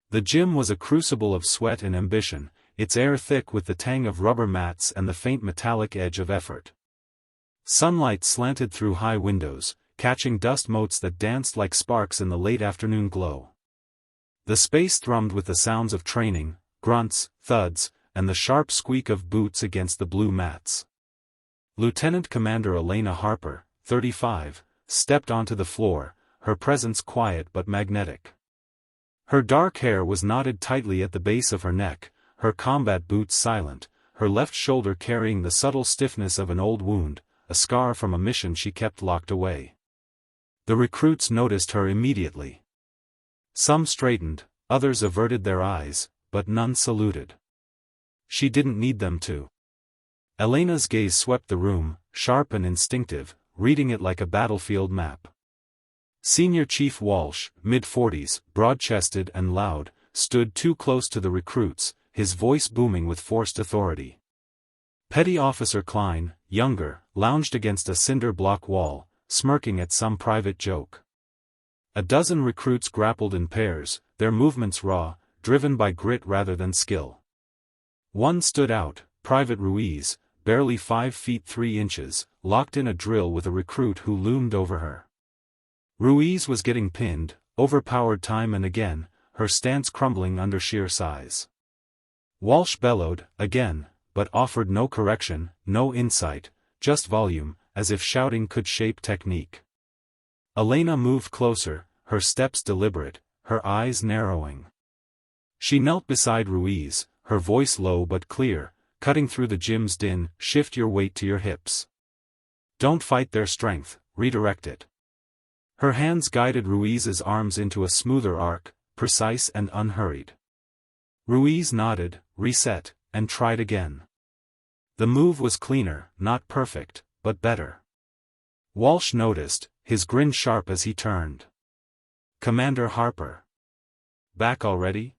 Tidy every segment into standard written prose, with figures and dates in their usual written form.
The gym was a crucible of sweat and ambition, its air thick with the tang of rubber mats and the faint metallic edge of effort. Sunlight slanted through high windows, catching dust motes that danced like sparks in the late afternoon glow. The space thrummed with the sounds of training, grunts, thuds, and the sharp squeak of boots against the blue mats. Lieutenant Commander Elena Harper, 35, stepped onto the floor, her presence quiet but magnetic. Her dark hair was knotted tightly at the base of her neck, her combat boots silent, her left shoulder carrying the subtle stiffness of an old wound, a scar from a mission she kept locked away. The recruits noticed her immediately. Some straightened, others averted their eyes, but none saluted. She didn't need them to. Elena's gaze swept the room, sharp and instinctive, reading it like a battlefield map. Senior Chief Walsh, mid-40s, broad-chested and loud, stood too close to the recruits, his voice booming with forced authority. Petty Officer Klein, younger, lounged against a cinder block wall, smirking at some private joke. A dozen recruits grappled in pairs, their movements raw, driven by grit rather than skill. One stood out, Private Ruiz, barely 5 feet 3 inches, locked in a drill with a recruit who loomed over her. Ruiz was getting pinned, overpowered time and again, her stance crumbling under sheer size. Walsh bellowed, again, but offered no correction, no insight, just volume, as if shouting could shape technique. Elena moved closer, her steps deliberate, her eyes narrowing. She knelt beside Ruiz, her voice low but clear, cutting through the gym's din, shift your weight to your hips. Don't fight their strength, redirect it. Her hands guided Ruiz's arms into a smoother arc, precise and unhurried. Ruiz nodded, reset, and tried again. The move was cleaner, not perfect, but better. Walsh noticed, his grin sharp as he turned. Commander Harper. Back already?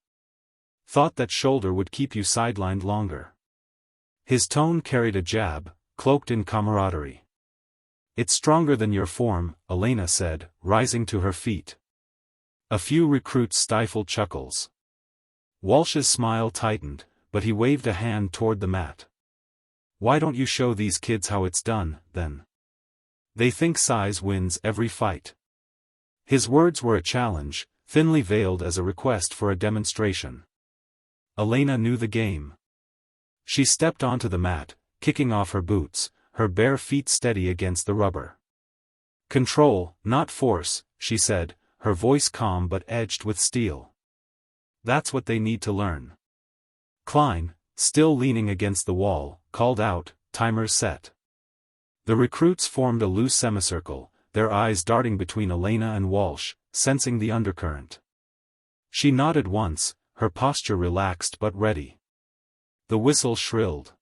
Thought that shoulder would keep you sidelined longer. His tone carried a jab, cloaked in camaraderie. It's stronger than your form, Elena said, rising to her feet. A few recruits stifled chuckles. Walsh's smile tightened, but he waved a hand toward the mat. Why don't you show these kids how it's done, then? They think size wins every fight. His words were a challenge, thinly veiled as a request for a demonstration. Elena knew the game. She stepped onto the mat, kicking off her boots, her bare feet steady against the rubber. Control, not force, she said, her voice calm but edged with steel. That's what they need to learn. Klein, still leaning against the wall, called out, timers set. The recruits formed a loose semicircle, their eyes darting between Elena and Walsh, sensing the undercurrent. She nodded once, her posture relaxed but ready. The whistle shrilled.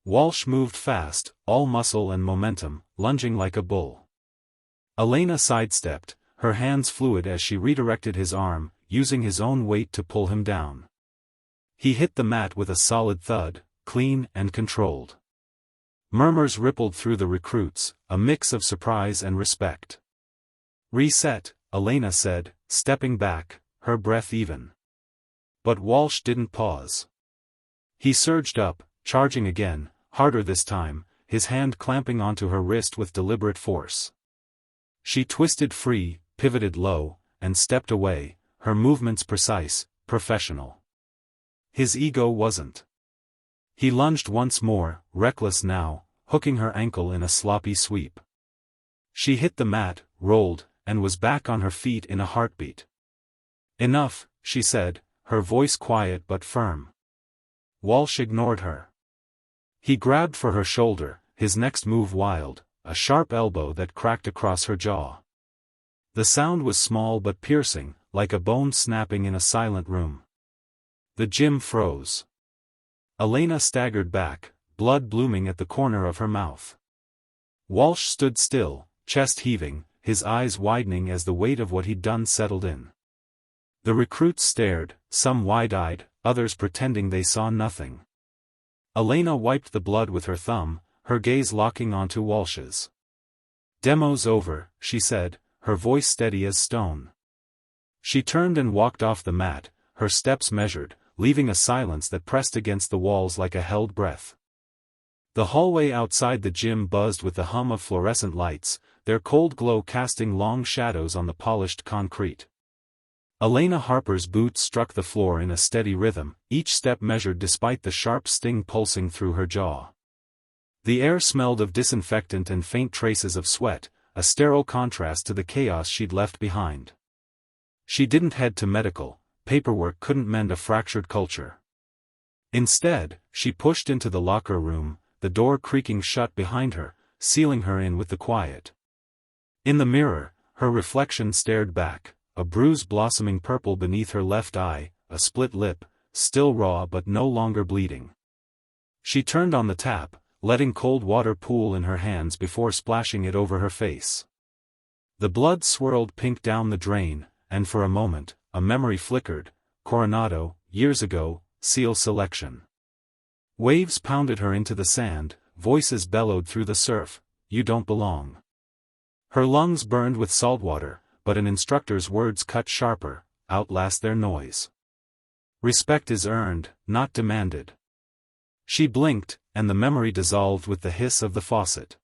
Walsh moved fast, all muscle and momentum, lunging like a bull. Elena sidestepped, her hands fluid as she redirected his arm, using his own weight to pull him down. He hit the mat with a solid thud, clean and controlled. Murmurs rippled through the recruits, a mix of surprise and respect. Reset, Elena said, stepping back, her breath even. But Walsh didn't pause. He surged up, charging again, harder this time, his hand clamping onto her wrist with deliberate force. She twisted free, pivoted low, and stepped away, her movements precise, professional. His ego wasn't. He lunged once more, reckless now, hooking her ankle in a sloppy sweep. She hit the mat, rolled, and was back on her feet in a heartbeat. Enough, she said, her voice quiet but firm. Walsh ignored her. He grabbed for her shoulder, his next move wild, a sharp elbow that cracked across her jaw. The sound was small but piercing, like a bone snapping in a silent room. The gym froze. Elena staggered back, blood blooming at the corner of her mouth. Walsh stood still, chest heaving, his eyes widening as the weight of what he'd done settled in. The recruits stared, some wide-eyed, others pretending they saw nothing. Elena wiped the blood with her thumb, her gaze locking onto Walsh's. "Demo's over," she said, her voice steady as stone. She turned and walked off the mat, her steps measured, leaving a silence that pressed against the walls like a held breath. The hallway outside the gym buzzed with the hum of fluorescent lights, their cold glow casting long shadows on the polished concrete. Elena Harper's boots struck the floor in a steady rhythm, each step measured despite the sharp sting pulsing through her jaw. The air smelled of disinfectant and faint traces of sweat, a sterile contrast to the chaos she'd left behind. She didn't head to medical, paperwork couldn't mend a fractured culture. Instead, she pushed into the locker room, the door creaking shut behind her, sealing her in with the quiet. In the mirror, her reflection stared back, a bruise blossoming purple beneath her left eye, a split lip, still raw but no longer bleeding. She turned on the tap, letting cold water pool in her hands before splashing it over her face. The blood swirled pink down the drain, and for a moment, a memory flickered. Coronado, years ago, SEAL selection. Waves pounded her into the sand, voices bellowed through the surf, "You don't belong." Her lungs burned with salt water, but an instructor's words cut sharper, outlast their noise. Respect is earned, not demanded. She blinked, and the memory dissolved with the hiss of the faucet.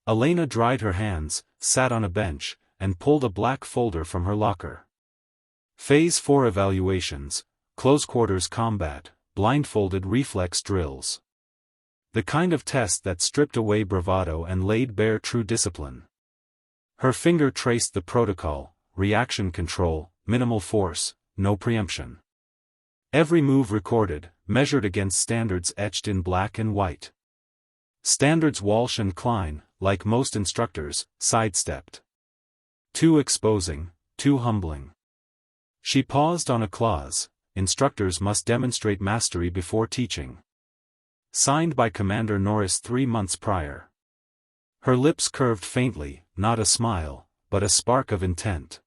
Elena dried her hands, sat on a bench, and pulled a black folder from her locker. Phase 4 evaluations, close quarters combat, blindfolded reflex drills. The kind of test that stripped away bravado and laid bare true discipline. Her finger traced the protocol: reaction control, minimal force, no preemption. Every move recorded, measured against standards etched in black and white. Standards Walsh and Klein, like most instructors, sidestepped. Too exposing, too humbling. She paused on a clause: instructors must demonstrate mastery before teaching. Signed by Commander Norris 3 months prior. Her lips curved faintly, not a smile, but a spark of intent.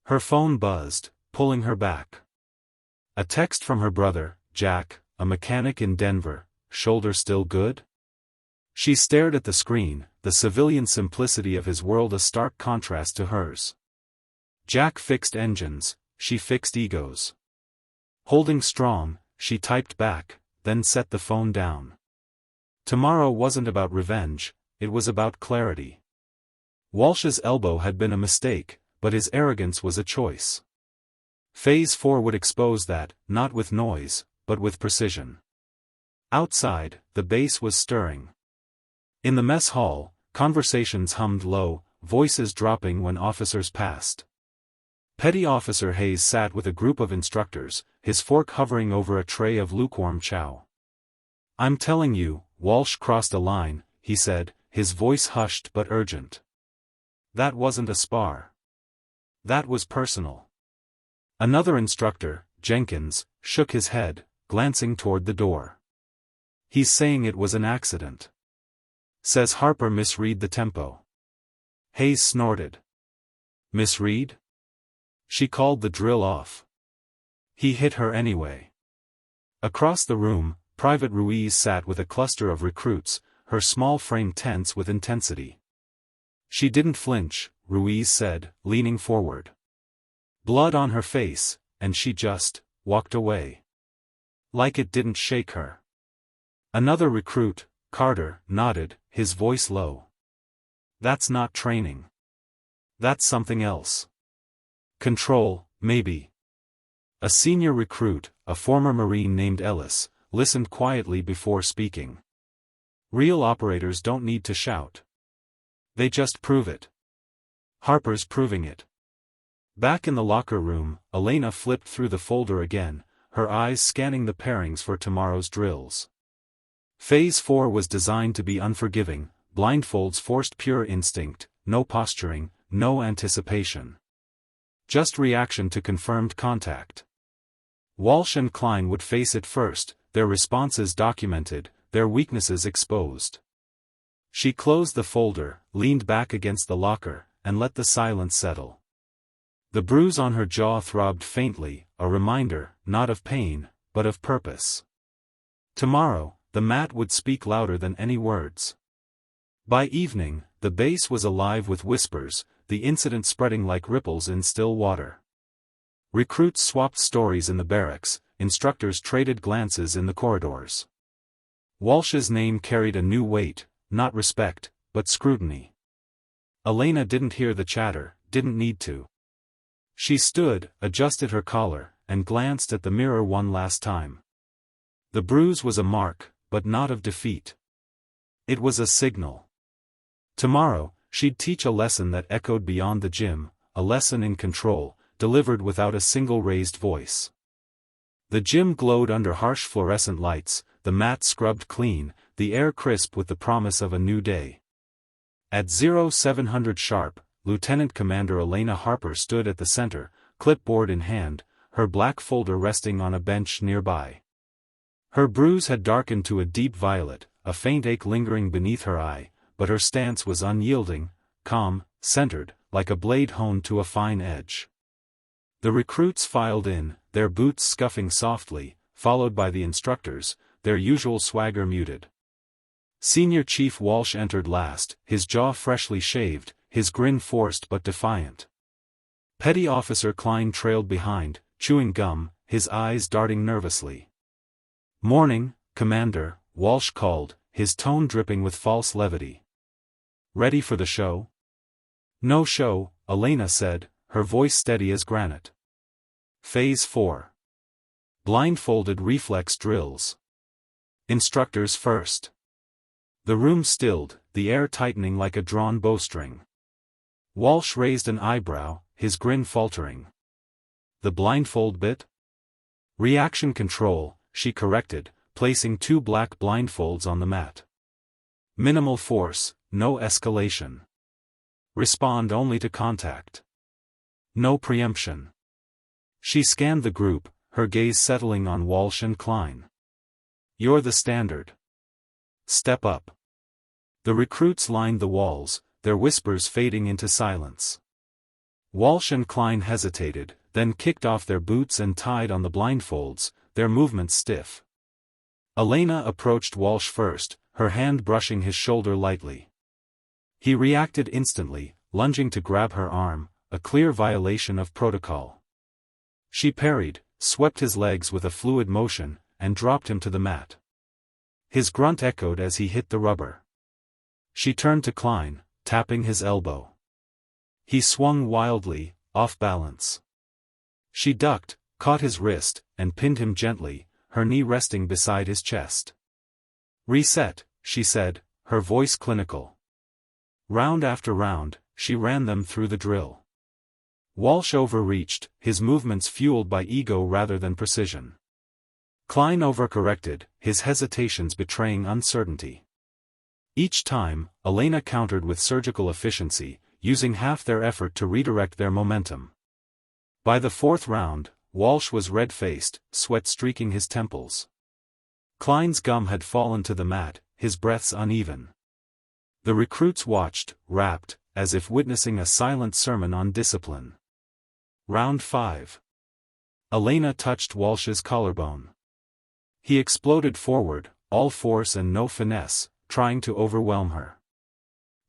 Her phone buzzed, pulling her back. A text from her brother, Jack, a mechanic in Denver. Shoulder still good? She stared at the screen, the civilian simplicity of his world a stark contrast to hers. Jack fixed engines, she fixed egos. Holding strong, she typed back, then set the phone down. Tomorrow wasn't about revenge, it was about clarity. Walsh's elbow had been a mistake, but his arrogance was a choice. Phase 4 would expose that, not with noise, but with precision. Outside, the base was stirring. In the mess hall, conversations hummed low, voices dropping when officers passed. Petty Officer Hayes sat with a group of instructors, his fork hovering over a tray of lukewarm chow. "I'm telling you, Walsh crossed a line," he said, his voice hushed but urgent. "That wasn't a spar. That was personal." Another instructor, Jenkins, shook his head, glancing toward the door. "He's saying it was an accident. Says Harper misread the tempo." Hayes snorted. "Misread? She called the drill off. He hit her anyway." Across the room, Private Ruiz sat with a cluster of recruits, her small frame tense with intensity. "She didn't flinch," Ruiz said, leaning forward. "Blood on her face, and she just walked away. Like it didn't shake her." Another recruit, Carter, nodded, his voice low. "That's not training. That's something else. Control, maybe." A senior recruit, a former Marine named Ellis, listened quietly before speaking. "Real operators don't need to shout. They just prove it. Harper's proving it." Back in the locker room, Elena flipped through the folder again, her eyes scanning the pairings for tomorrow's drills. Phase 4 was designed to be unforgiving, blindfolds forced pure instinct, no posturing, no anticipation. Just reaction to confirmed contact. Walsh and Klein would face it first, their responses documented, their weaknesses exposed. She closed the folder, leaned back against the locker, and let the silence settle. The bruise on her jaw throbbed faintly, a reminder, not of pain, but of purpose. Tomorrow, the mat would speak louder than any words. By evening, the base was alive with whispers, the incident spreading like ripples in still water. Recruits swapped stories in the barracks, instructors traded glances in the corridors. Walsh's name carried a new weight, not respect, but scrutiny. Elena didn't hear the chatter, didn't need to. She stood, adjusted her collar, and glanced at the mirror one last time. The bruise was a mark, but not of defeat. It was a signal. Tomorrow, she'd teach a lesson that echoed beyond the gym, a lesson in control, delivered without a single raised voice. The gym glowed under harsh fluorescent lights, the mat scrubbed clean, the air crisp with the promise of a new day. At 0700 sharp, Lieutenant Commander Elena Harper stood at the center, clipboard in hand, her black folder resting on a bench nearby. Her bruise had darkened to a deep violet, a faint ache lingering beneath her eye, but her stance was unyielding, calm, centered, like a blade honed to a fine edge. The recruits filed in, their boots scuffing softly, followed by the instructors, their usual swagger muted. Senior Chief Walsh entered last, his jaw freshly shaved, his grin forced but defiant. Petty Officer Klein trailed behind, chewing gum, his eyes darting nervously. "Morning, Commander," Walsh called, his tone dripping with false levity. "Ready for the show?" "No show," Elena said, her voice steady as granite. Phase 4. Blindfolded reflex drills. Instructors first. The room stilled, the air tightening like a drawn bowstring. Walsh raised an eyebrow, his grin faltering. "The blindfold bit?" "Reaction control," she corrected, placing 2 black blindfolds on the mat. "Minimal force, no escalation. Respond only to contact. No preemption." She scanned the group, her gaze settling on Walsh and Klein. "You're the standard. Step up." The recruits lined the walls, their whispers fading into silence. Walsh and Klein hesitated, then kicked off their boots and tied on the blindfolds, their movements stiff. Elena approached Walsh first, her hand brushing his shoulder lightly. He reacted instantly, lunging to grab her arm, a clear violation of protocol. She parried, swept his legs with a fluid motion, and dropped him to the mat. His grunt echoed as he hit the rubber. She turned to Klein, tapping his elbow. He swung wildly, off balance. She ducked, caught his wrist, and pinned him gently, her knee resting beside his chest. "Reset," she said, her voice clinical. Round after round, she ran them through the drill. Walsh overreached, his movements fueled by ego rather than precision. Klein overcorrected, his hesitations betraying uncertainty. Each time, Elena countered with surgical efficiency, using half their effort to redirect their momentum. By the 4th round, Walsh was red-faced, sweat streaking his temples. Klein's gum had fallen to the mat, his breaths uneven. The recruits watched, rapt, as if witnessing a silent sermon on discipline. Round 5. Elena touched Walsh's collarbone. He exploded forward, all force and no finesse, trying to overwhelm her.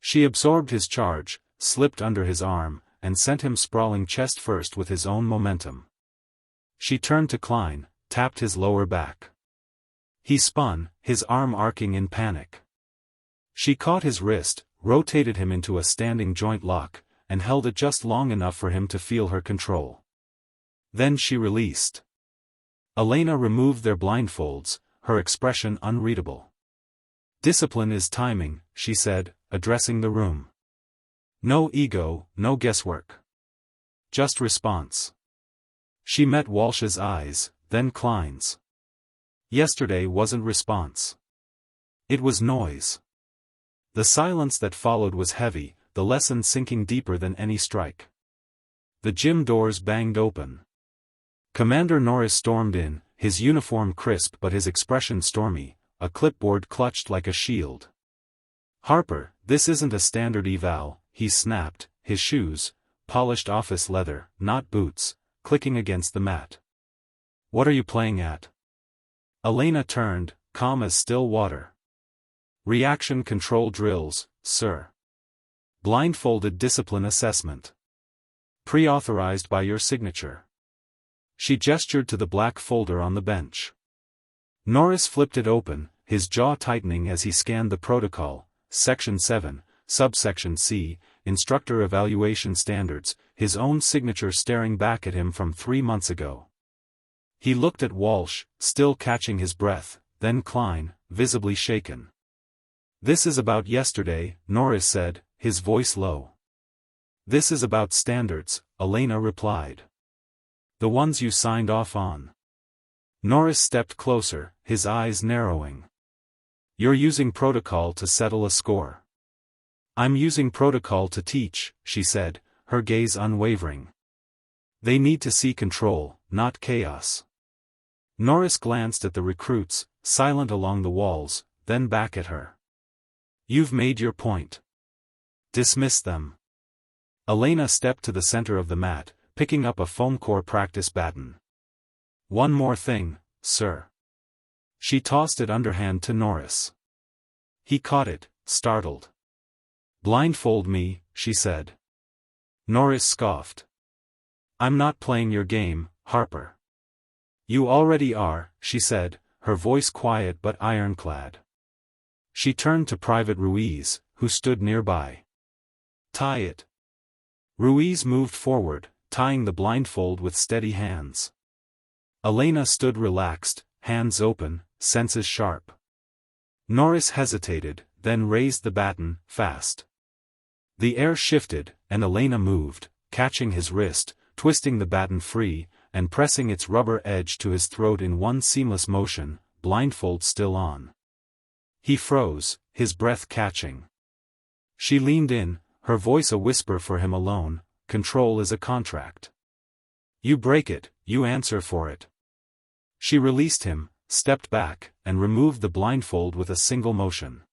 She absorbed his charge, slipped under his arm, and sent him sprawling chest first with his own momentum. She turned to Klein, tapped his lower back. He spun, his arm arcing in panic. She caught his wrist, rotated him into a standing joint lock, and held it just long enough for him to feel her control. Then she released. Elena removed their blindfolds, her expression unreadable. "Discipline is timing," she said, addressing the room. "No ego, no guesswork. Just response." She met Walsh's eyes, then Klein's. Yesterday wasn't response. It was noise. The silence that followed was heavy, the lesson sinking deeper than any strike. The gym doors banged open. Commander Norris stormed in, his uniform crisp but his expression stormy, a clipboard clutched like a shield. "Harper, this isn't a standard eval," he snapped, his shoes, polished office leather, not boots, clicking against the mat. "What are you playing at?" Elena turned, calm as still water. "Reaction control drills, sir. Blindfolded discipline assessment. Pre-authorized by your signature." She gestured to the black folder on the bench. Norris flipped it open, his jaw tightening as he scanned the protocol. Section 7, Subsection C, Instructor Evaluation Standards, his own signature staring back at him from 3 months ago. He looked at Walsh, still catching his breath, then Klein, visibly shaken. "This is about yesterday," Norris said, his voice low. "This is about standards," Elena replied. "The ones you signed off on." Norris stepped closer, his eyes narrowing. "You're using protocol to settle a score." "I'm using protocol to teach," she said, her gaze unwavering. "They need to see control, not chaos." Norris glanced at the recruits, silent along the walls, then back at her. "You've made your point. Dismiss them." Elena stepped to the center of the mat, picking up a foam core practice baton. "One more thing, sir." She tossed it underhand to Norris. He caught it, startled. "Blindfold me," she said. Norris scoffed. "I'm not playing your game, Harper." "You already are," she said, her voice quiet but ironclad. She turned to Private Ruiz, who stood nearby. "Tie it." Ruiz moved forward, tying the blindfold with steady hands. Elena stood relaxed, hands open, senses sharp. Norris hesitated, then raised the baton, fast. The air shifted, and Elena moved, catching his wrist, twisting the baton free, and pressing its rubber edge to his throat in one seamless motion, blindfold still on. He froze, his breath catching. She leaned in, her voice a whisper for him alone. "Control is a contract. You break it, you answer for it." She released him, stepped back, and removed the blindfold with a single motion.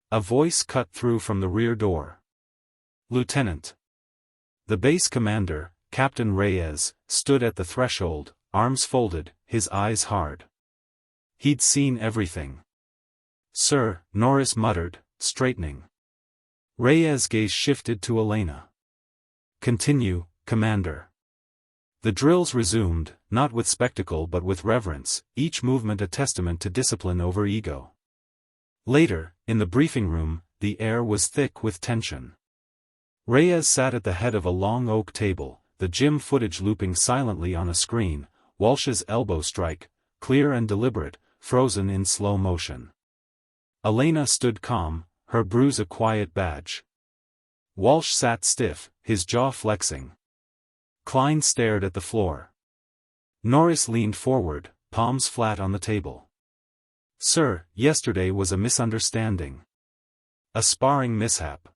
A voice cut through from the rear door. "Lieutenant." The base commander, Captain Reyes, stood at the threshold, arms folded, his eyes hard. He'd seen everything. "Sir," Norris muttered, straightening. Reyes' gaze shifted to Elena. "Continue, Commander." The drills resumed, not with spectacle but with reverence, each movement a testament to discipline over ego. Later, in the briefing room, the air was thick with tension. Reyes sat at the head of a long oak table, the gym footage looping silently on a screen, Walsh's elbow strike, clear and deliberate, frozen in slow motion. Elena stood calm, her bruise a quiet badge. Walsh sat stiff, his jaw flexing. Klein stared at the floor. Norris leaned forward, palms flat on the table. "Sir, yesterday was a misunderstanding. A sparring mishap.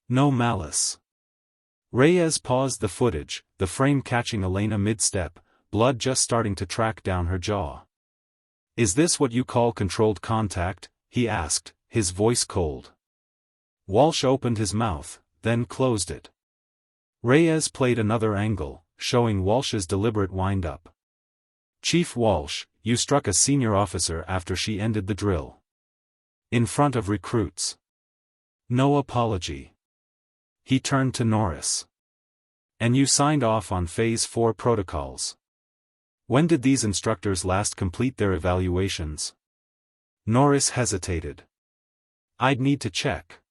No malice." Reyes paused the footage, the frame catching Elena mid-step, blood just starting to track down her jaw. "Is this what you call controlled contact?" he asked, his voice cold. Walsh opened his mouth, then closed it. Reyes played another angle, showing Walsh's deliberate wind-up. "Chief Walsh, you struck a senior officer after she ended the drill. In front of recruits. No apology." He turned to Norris. "And you signed off on Phase 4 protocols. When did these instructors last complete their evaluations?" Norris hesitated. "I'd need to check."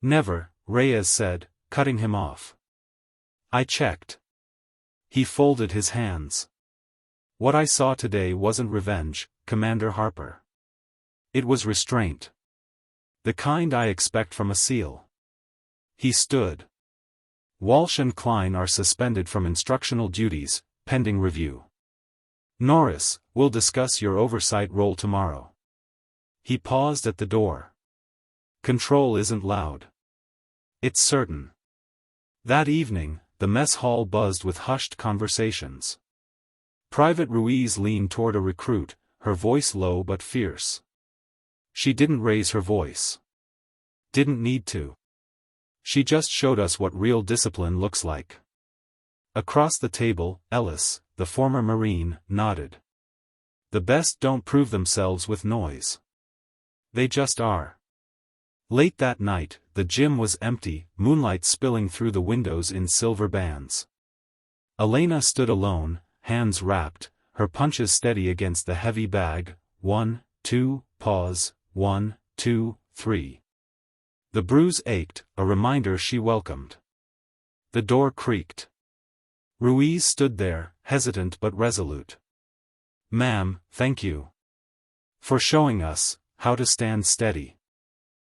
"Never," Reyes said, cutting him off. "I checked." He folded his hands. "What I saw today wasn't revenge, Commander Harper. It was restraint. The kind I expect from a SEAL." He stood. "Walsh and Klein are suspended from instructional duties, pending review. Norris, we'll discuss your oversight role tomorrow." He paused at the door. "Control isn't loud. It's certain." That evening, the mess hall buzzed with hushed conversations. Private Ruiz leaned toward a recruit, her voice low but fierce. She didn't raise her voice. Didn't need to. She just showed us what real discipline looks like. Across the table, Ellis, the former Marine, nodded. "The best don't prove themselves with noise. They just are." Late that night, the gym was empty, moonlight spilling through the windows in silver bands. Elena stood alone, hands wrapped, her punches steady against the heavy bag. 1, 2, pause, 1, 2, 3. The bruise ached, a reminder she welcomed. The door creaked. Ruiz stood there, hesitant but resolute. "Ma'am, thank you for showing us how to stand steady."